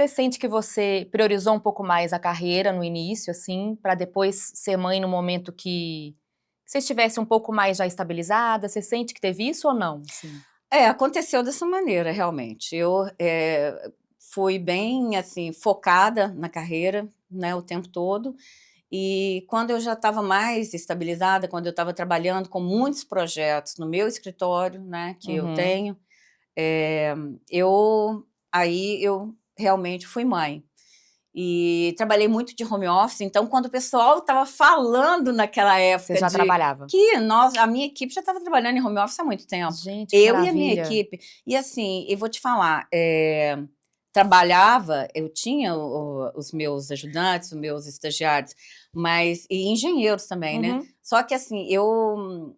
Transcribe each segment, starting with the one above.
você sente que você priorizou um pouco mais a carreira no início, assim, para depois ser mãe no momento que você estivesse um pouco mais já estabilizada? Você sente que teve isso ou não? Sim. Aconteceu dessa maneira, realmente. Eu fui bem, assim, focada na carreira, né, o tempo todo. E quando eu já estava mais estabilizada, quando eu estava trabalhando com muitos projetos no meu escritório, né, que eu Uhum. tenho, eh, aí eu realmente fui mãe. E trabalhei muito de home office, então quando o pessoal estava falando naquela Você época já de trabalhava? que a minha equipe já estava trabalhando em home office há muito tempo, Gente, que eu e a minha maravilha. equipe. E assim, eu vou te falar, trabalhava, eu tinha os meus ajudantes, os meus estagiários, e engenheiros também, né? Uhum. Só que assim, eu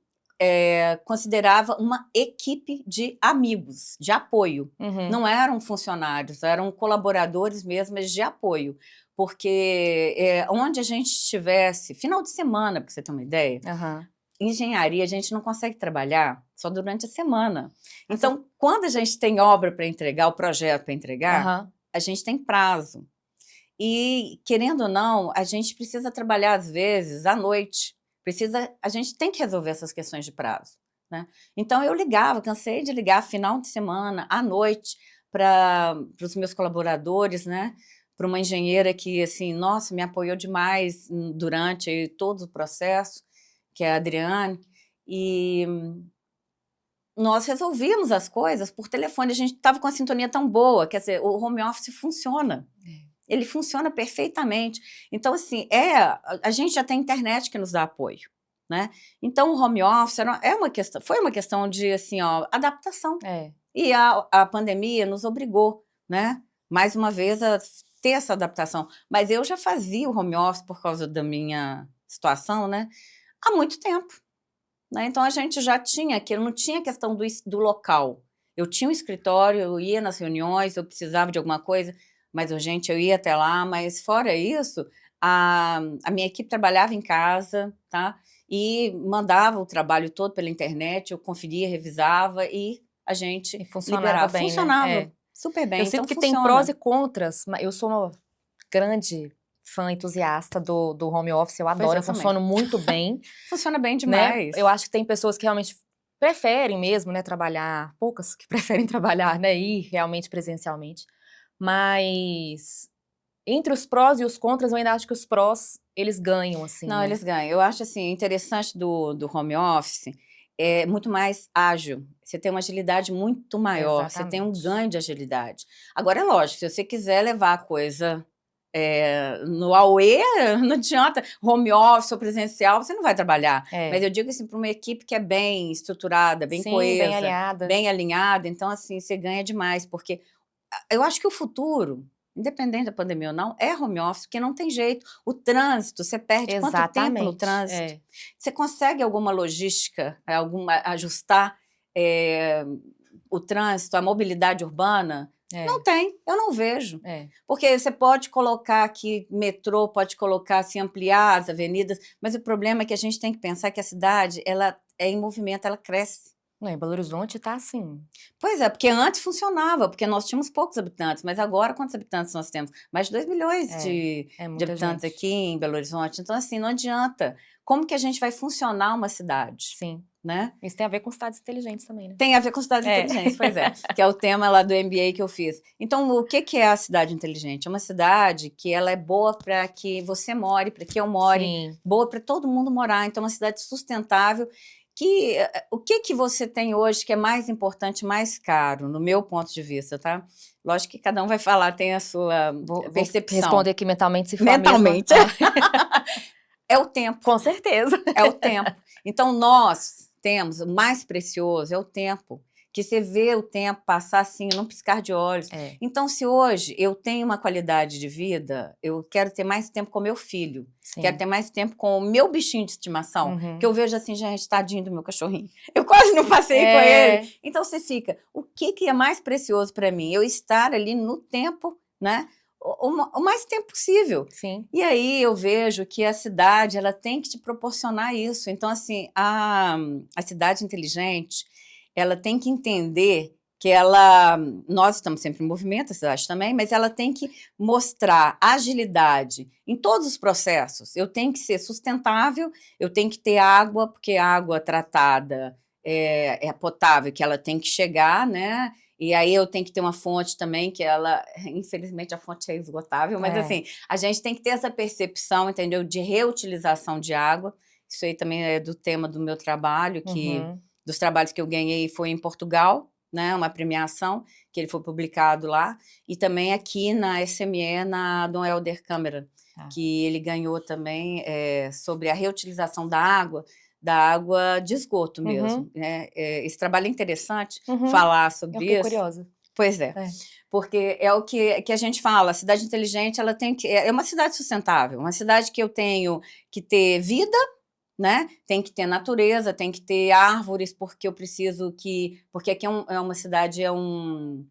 considerava uma equipe de amigos, de apoio. Uhum. Não eram funcionários, eram colaboradores mesmo, mas de apoio. Porque onde a gente estivesse, final de semana, para você ter uma ideia, Aham. engenharia a gente não consegue trabalhar só durante a semana. Ah, você... Então, quando a gente tem obra para entregar, o projeto para entregar, Aham. a gente tem prazo. E, querendo ou não, a gente precisa trabalhar, às vezes, à noite. A gente tem que resolver essas questões de prazo, né? Então, eu ligava, cansei de ligar final de semana, à noite, para os meus colaboradores, né? Para uma engenheira que, assim, nossa, me apoiou demais durante todo o processo, que é a Adriane. E nós resolvíamos as coisas por telefone. A gente estava com a sintonia tão boa, quer dizer, o home office funciona. Ele funciona perfeitamente. Então, assim, a gente já tem internet que nos dá apoio, né? Então, o home office foi uma questão de, assim, ó, adaptação. É. E a pandemia nos obrigou, né? Mais uma vez, a ter essa adaptação. Mas eu já fazia o home office por causa da minha situação, né? Há muito tempo, né? Então, a gente já tinha aquilo, não tinha questão do local. Eu tinha um escritório, eu ia nas reuniões, eu precisava de alguma coisa, mas, gente, eu ia até lá. Mas, fora isso, a minha equipe trabalhava em casa, tá? E mandava o trabalho todo pela internet, eu conferia, revisava e a gente E funcionava liberava. bem, né? Funcionava É. super Eu bem, então sinto que tem prós e funciona. contras. Eu sou uma grande fã entusiasta do home office, eu Pois adoro, eu eu também. funciono muito bem, Funciona bem né? Eu demais. acho que tem pessoas que realmente preferem mesmo, né, trabalhar, poucas que preferem trabalhar, né, ir realmente presencialmente. Mas entre os prós e os contras, eu ainda acho que os prós, eles ganham, assim, Não, né? eles ganham. Eu acho assim, interessante do home office é muito mais ágil. Você tem uma agilidade muito maior, você tem um Exatamente. ganho de agilidade. Agora, é lógico, se você quiser levar a coisa no auê, não adianta. Home office ou presencial, você não vai trabalhar. Mas É. eu digo assim, para uma equipe que é bem estruturada, bem Sim, bem coesa, alinhada. bem alinhada, então assim, você ganha demais, porque eu acho que o futuro, independente da pandemia ou não, é home office, porque não tem jeito. O trânsito, você perde quanto tempo no Exatamente. trânsito? É. Você consegue alguma logística, ajustar eh, o trânsito, a mobilidade urbana? Não É. tem, eu não vejo. É. Porque você pode colocar aqui metrô, pode colocar, assim, ampliar as avenidas, mas o problema é que a gente tem que pensar que a cidade, ela é em movimento, ela cresce. Não, em Belo Horizonte tá assim. Pois é, porque antes funcionava, porque nós tínhamos poucos habitantes, mas agora quantos habitantes nós temos? Mais de 2 milhões É. É de muita habitantes gente. aqui em Belo Horizonte. Então, assim, não adianta. Como que a gente vai funcionar uma cidade, Sim. né? Isso tem a ver com cidades inteligentes também, né? Tem a ver com cidades É. inteligentes, pois é, que é o tema lá do MBA que eu fiz. Então, o que é a cidade inteligente? É uma cidade que ela é boa para que você more, para que eu more, Sim. boa para todo mundo morar. Então, uma cidade sustentável. O que você tem hoje que é mais importante, mais caro, no meu ponto de vista, tá? Lógico que cada um vai falar, tem a sua Vou percepção. responder aqui mentalmente se for a mesma. Mentalmente. É o tempo. Com certeza. É o tempo. Então, nós temos o mais precioso, é o tempo. Que você vê o tempo passar assim, num piscar de olhos. É. Então, se hoje eu tenho uma qualidade de vida, eu quero ter mais tempo com meu filho. Quero Sim. ter mais tempo com o meu bichinho de estimação. Que Uhum. eu vejo assim, gente, tadinho do meu cachorrinho. Eu quase não passei com ele. É. Então, você fica, o que é mais precioso para mim? Eu estar ali no tempo, né? O mais tempo possível. Sim. E aí eu vejo que a cidade ela tem que te proporcionar isso. Então, assim, a cidade inteligente, ela tem que entender que nós estamos sempre em movimento, a cidade também, mas ela tem que mostrar agilidade em todos os processos. Eu tenho que ser sustentável, eu tenho que ter água, porque a água tratada é potável, que ela tem que chegar, né? E aí eu tenho que ter uma fonte também, que infelizmente a fonte é esgotável, mas assim, a gente tem que ter essa percepção, entendeu? De reutilização de água. Isso aí também é do tema do meu trabalho, dos trabalhos que eu ganhei foi em Portugal, né, uma premiação, que ele foi publicado lá, e também aqui na SME, na Dom Helder Câmara, que ele ganhou também sobre a reutilização da água de esgoto mesmo. Né? Esse trabalho é interessante falar sobre isso. Eu fiquei curiosa. Pois é. Porque é o que a gente fala, a cidade inteligente ela tem que, é uma cidade sustentável, uma cidade que eu tenho que ter vida, né? Tem que ter natureza, tem que ter árvores, porque eu preciso porque aqui é uma cidade, é um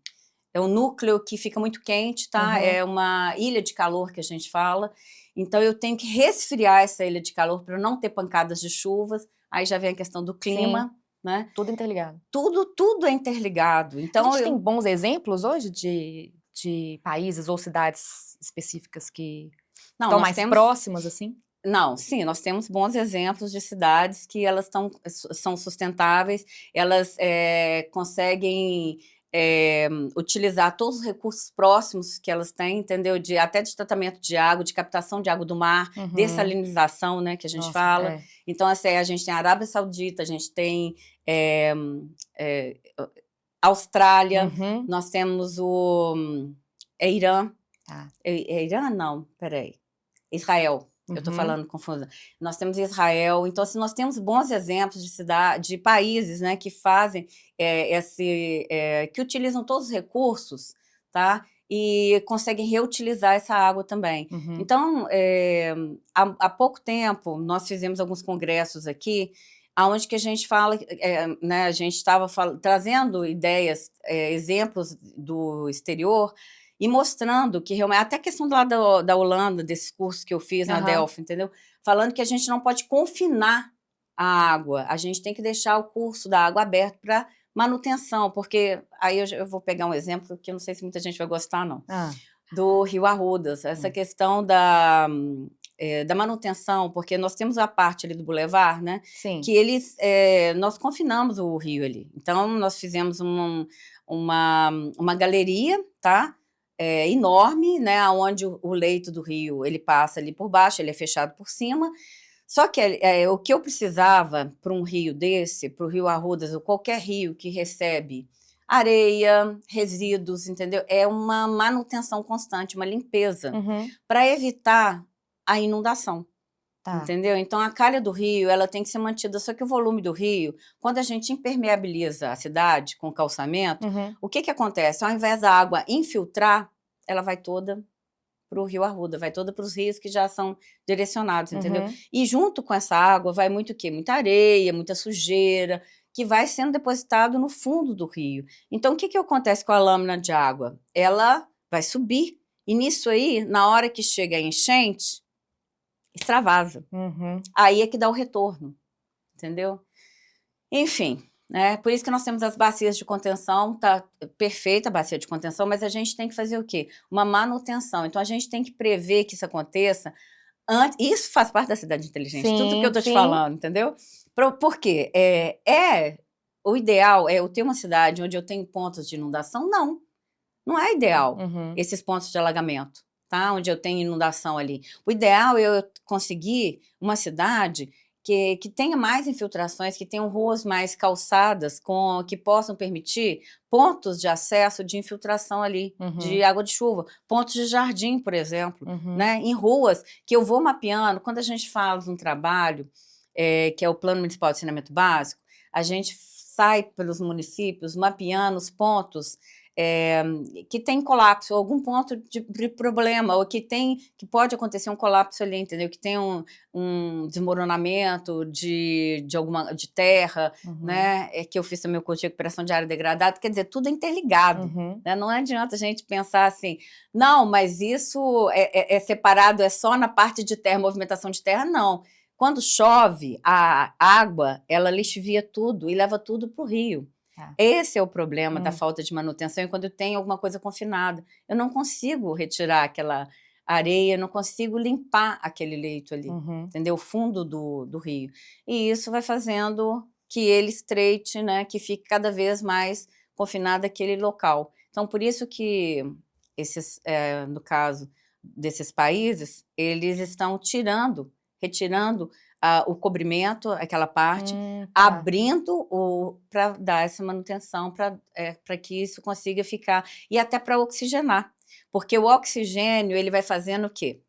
núcleo que fica muito quente, tá? É uma ilha de calor que a gente fala, então eu tenho que resfriar essa ilha de calor para não ter pancadas de chuvas, aí já vem a questão do clima, né? Tudo interligado. Tudo é interligado. Então, a gente tem bons exemplos hoje de países ou cidades específicas que estão mais próximas, assim? Não, sim, nós temos bons exemplos de cidades que elas são sustentáveis, elas conseguem utilizar todos os recursos próximos que elas têm, entendeu? Até de tratamento de água, de captação de água do mar, dessalinização, né, que a gente fala. Então, assim, a gente tem a Arábia Saudita, a gente tem Austrália, nós temos Irã. Irã, não, peraí. Israel. Eu estou falando confusa. Nós temos Israel, então assim, nós temos bons exemplos de países, né, que fazem que utilizam todos os recursos, tá? E conseguem reutilizar essa água também. Então, há pouco tempo, nós fizemos alguns congressos aqui, onde que a gente fala, né, a gente estava trazendo ideias, exemplos do exterior, e mostrando que realmente, até a questão lá da Holanda, desse curso que eu fiz na Delft, entendeu? Falando que a gente não pode confinar a água, a gente tem que deixar o curso da água aberto para manutenção, porque aí eu vou pegar um exemplo que eu não sei se muita gente vai gostar, não, do Rio Arrudas, essa questão da manutenção, porque nós temos a parte ali do Boulevard, né? Sim. Que nós confinamos o rio ali. Então, nós fizemos uma galeria, tá? Enorme, né, onde o leito do rio ele passa ali por baixo, ele é fechado por cima. Só que o que eu precisava para um rio desse, para o Rio Arrudas, ou qualquer rio que recebe areia, resíduos, entendeu? É uma manutenção constante, uma limpeza, para evitar a inundação. Entendeu? Então, a calha do rio ela tem que ser mantida, só que o volume do rio, quando a gente impermeabiliza a cidade com calçamento, o que acontece? Ao invés da água infiltrar, ela vai toda para o Rio Arruda, vai toda para os rios que já são direcionados, entendeu? E junto com essa água vai muito o quê? Muita areia, muita sujeira, que vai sendo depositado no fundo do rio. Então, o que acontece com a lâmina de água? Ela vai subir, e nisso aí, na hora que chega a enchente, extravasa. Aí é que dá o retorno, entendeu? Enfim, né? Por isso que nós temos as bacias de contenção, tá perfeita a bacia de contenção, mas a gente tem que fazer o quê? Uma manutenção. Então, a gente tem que prever que isso aconteça antes. Isso faz parte da cidade inteligente, tudo que eu estou te falando, entendeu? Por quê? O ideal é eu ter uma cidade onde eu tenho pontos de inundação? Não é ideal esses pontos de alagamento. Tá? Onde eu tenho inundação ali. O ideal é eu conseguir uma cidade que tenha mais infiltrações, que tenham ruas mais calçadas, que possam permitir pontos de acesso de infiltração ali, de água de chuva, pontos de jardim, por exemplo, né? Em ruas que eu vou mapeando. Quando a gente fala de um trabalho, que é o Plano Municipal de Saneamento Básico, a gente sai pelos municípios mapeando os pontos que tem colapso, algum ponto de problema, ou que pode acontecer um colapso ali, entendeu? Que tem um desmoronamento de terra, né? Que eu fiz também o curso de recuperação de área degradada, quer dizer, tudo é interligado, né? Não adianta a gente pensar assim, não, mas isso é separado, é só na parte de terra, movimentação de terra, não. Quando chove, a água, ela lixivia tudo e leva tudo para o rio. Tá. Esse é o problema da falta de manutenção, e quando tem alguma coisa confinada. Eu não consigo retirar aquela areia, não consigo limpar aquele leito ali, entendeu? O fundo do rio. E isso vai fazendo que ele estreite, né? Que fique cada vez mais confinado aquele local. Então, por isso que esses, no caso desses países, eles estão retirando o cobrimento, aquela parte, Tá. abrindo para dar essa manutenção, para que isso consiga ficar, e até para oxigenar, porque o oxigênio ele vai fazendo o quê?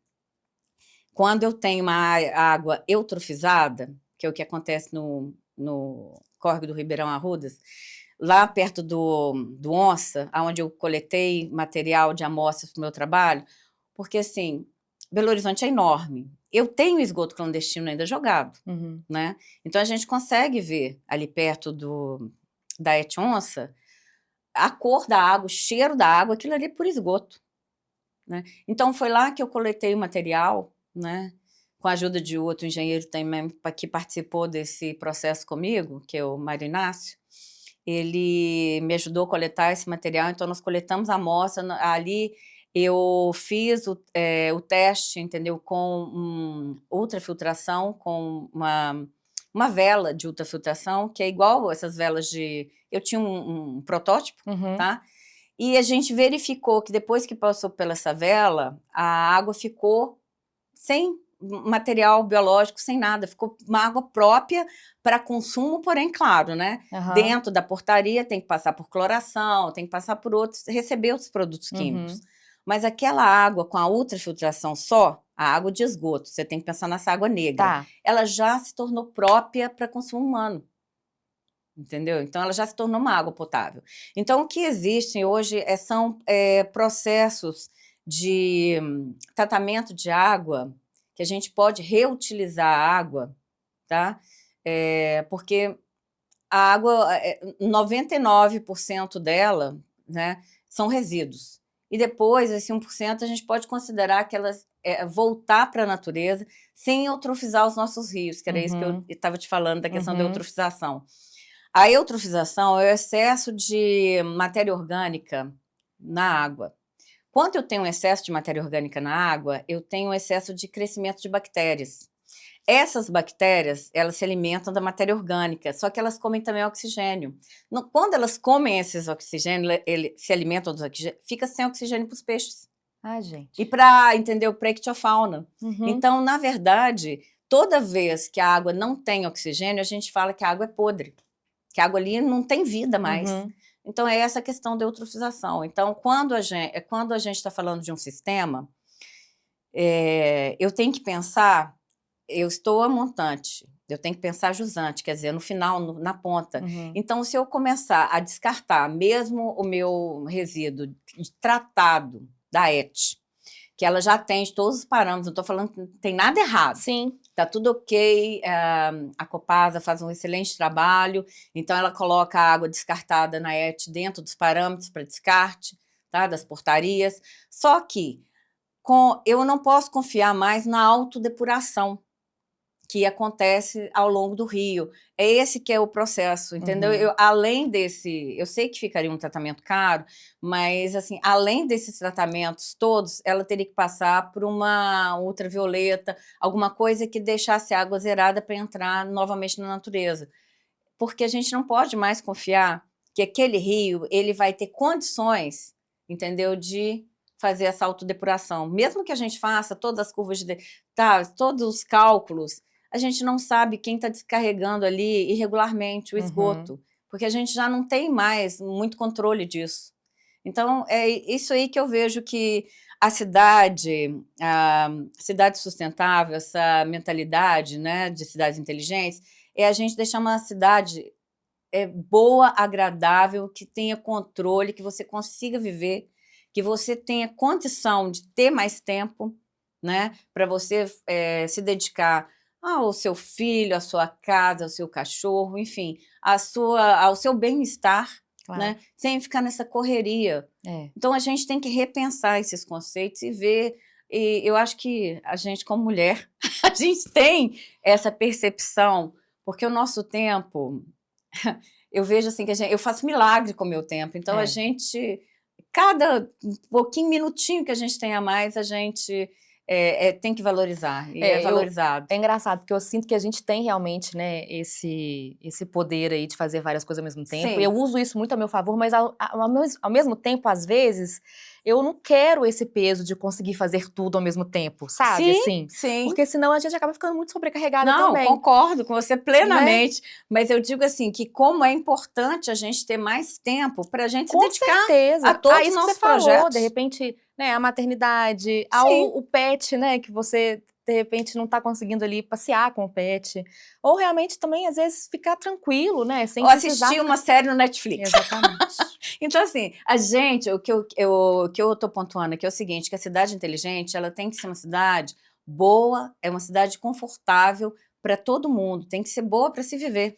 Quando eu tenho uma água eutrofizada, que é o que acontece no córrego do Ribeirão Arrudas, lá perto do Onça, onde eu coletei material de amostras para o meu trabalho, porque assim, Belo Horizonte é enorme. Eu tenho esgoto clandestino ainda jogado, né? Então a gente consegue ver ali perto da Onça a cor da água, o cheiro da água, aquilo ali é por esgoto, né? Então foi lá que eu coletei o material, né? Com a ajuda de outro engenheiro também que participou desse processo comigo, que é o Mário Inácio. Ele me ajudou a coletar esse material, então nós coletamos a amostra ali. Eu fiz o teste, entendeu, com ultrafiltração, com uma vela de ultrafiltração, que é igual essas velas de... Eu tinha um protótipo, tá? E a gente verificou que depois que passou pela essa vela, a água ficou sem material biológico, sem nada, ficou uma água própria para consumo, porém, claro, né? Dentro da portaria tem que passar por cloração, tem que passar por outros, receber outros produtos químicos. Mas aquela água com a ultrafiltração só, a água de esgoto, você tem que pensar nessa água negra, ela já se tornou própria para consumo humano. Entendeu? Então, ela já se tornou uma água potável. Então, o que existem hoje são processos de tratamento de água, que a gente pode reutilizar a água, tá? Porque a água, 99% dela, né, são resíduos. E depois, esse 1%, a gente pode considerar que elas voltar para a natureza sem eutrofizar os nossos rios, que era isso que eu estava te falando, da questão da eutrofização. A eutrofização é o excesso de matéria orgânica na água. Quando eu tenho um excesso de matéria orgânica na água, eu tenho um excesso de crescimento de bactérias. Essas bactérias, elas se alimentam da matéria orgânica, só que elas comem também oxigênio. Quando elas comem esses oxigênios, se alimentam dos oxigênios, fica sem oxigênio para os peixes. Ai, gente. E para, entendeu, para a ictiofauna. Então, na verdade, toda vez que a água não tem oxigênio, a gente fala que a água é podre, que a água ali não tem vida mais. Então, é essa questão da eutrofização. Então, quando a gente está falando de um sistema, eu tenho que pensar, eu estou a montante, eu tenho que pensar jusante, quer dizer, no final, na ponta. Então, se eu começar a descartar mesmo o meu resíduo tratado da ET, que ela já atende todos os parâmetros, não estou falando que não tem nada errado. Sim. Está tudo ok, a Copasa faz um excelente trabalho, então ela coloca a água descartada na ET dentro dos parâmetros para descarte, tá, das portarias, só que eu não posso confiar mais na autodepuração que acontece ao longo do rio. É esse que é o processo, entendeu? Além desse, eu sei que ficaria um tratamento caro, mas assim, além desses tratamentos todos, ela teria que passar por uma ultravioleta, alguma coisa que deixasse a água zerada para entrar novamente na natureza. Porque a gente não pode mais confiar que aquele rio ele vai ter condições, entendeu, de fazer essa autodepuração. Mesmo que a gente faça todas as curvas todos os cálculos, a gente não sabe quem está descarregando ali irregularmente o esgoto, porque a gente já não tem mais muito controle disso. Então, é isso aí que eu vejo que a cidade sustentável, essa mentalidade, né, de cidades inteligentes, é a gente deixar uma cidade boa, agradável, que tenha controle, que você consiga viver, que você tenha condição de ter mais tempo, né, para você se dedicar ao seu filho, à sua casa, ao seu cachorro, enfim, ao seu bem-estar, né, sem ficar nessa correria. Então, a gente tem que repensar esses conceitos e ver, e eu acho que a gente, como mulher, a gente tem essa percepção, porque o nosso tempo eu vejo assim que eu faço milagre com o meu tempo, então a gente, cada pouquinho, minutinho que a gente tem a mais, a gente tem que valorizar, e é valorizado. É engraçado, porque eu sinto que a gente tem realmente, né, esse poder aí de fazer várias coisas ao mesmo tempo, Sim. e eu uso isso muito a meu favor, mas ao mesmo tempo, às vezes, eu não quero esse peso de conseguir fazer tudo ao mesmo tempo, sabe, Sim, assim? sim. Porque senão a gente acaba ficando muito sobrecarregada Não, também. concordo com você Né? plenamente, mas eu digo assim, que como é importante a gente ter mais tempo para a gente se Com dedicar certeza. a todos os Isso que você nossos falou, de projetos. repente, né, a maternidade, Sim. o pet, né, que você, de repente, não tá conseguindo ali passear com o pet. Ou realmente também, às vezes, ficar tranquilo, né, sem Ou precisar assistir ficar... uma série no Netflix. Exatamente. Então, assim, a gente, o que eu tô pontuando aqui é o seguinte, que a cidade inteligente, ela tem que ser uma cidade boa, é uma cidade confortável para todo mundo, tem que ser boa para se viver.